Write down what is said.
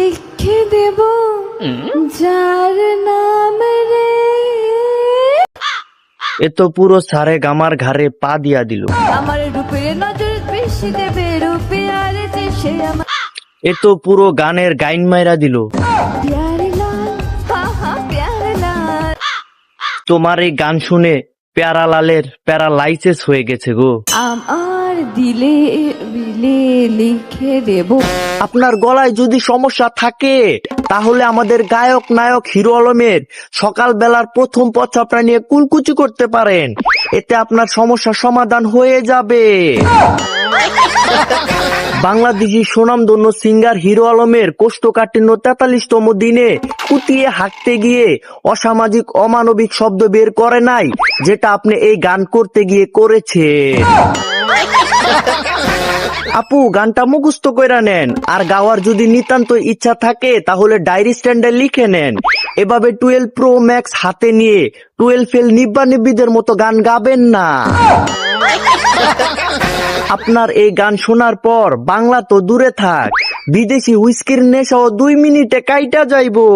লিখে দেব যার নাম রে। এ তো পুরো সারে গামার ঘাড়ে পা দিয়া দিল। আমার রূপের নজর বেশি দেবে, রূপে আর যে সে আমার এ তো পুরো গানের গাইন মাইরা দিল। প্যারে লাল, হা হা প্যারে লাল। তোমার এই গান শুনে প্যারালালের প্যারালাইসিস হয়ে গেছে গো। আমার দিলে বিলে লিখে দেব। আপনার গলায় যদি সমস্যা থাকে তাহলে আমাদের গায়ক নায়ক হিরো আলমের সকাল বেলার প্রথম পচাপটা নিয়ে কুলকুচি করতে পারেন, এতে আপনার সমস্যার সমাধান হয়ে যাবে। বাংলাদেশি সুনামধন্য সিঙ্গার হিরো আলমের কোষ্ঠকাঠিন্য 43তম দিনে কুতিয়ে হাঁটতে গিয়ে অসামাজিক অমানবিক শব্দ বের করে নাই, যেটা আপনি এই গান করতে গিয়ে করেছেন। আপু, গানটা মুখস্থ কইরা নেন, আর গাওয়ার যদি নিতান্ত ইচ্ছা থাকে তাহলে ডায়েরি স্ট্যান্ডে লিখে নেন। এভাবে 12 প্রো ম্যাক্স হাতে নিয়ে 12 ফেল নিব্বা নিব্বিদের মতো গান গাবেন না। আপনার এই গান শোনার পর বাংলা তো দূরে থাক, বিদেশি হুইস্কির নেশাও 2 মিনিটে কাইটা যাইবো।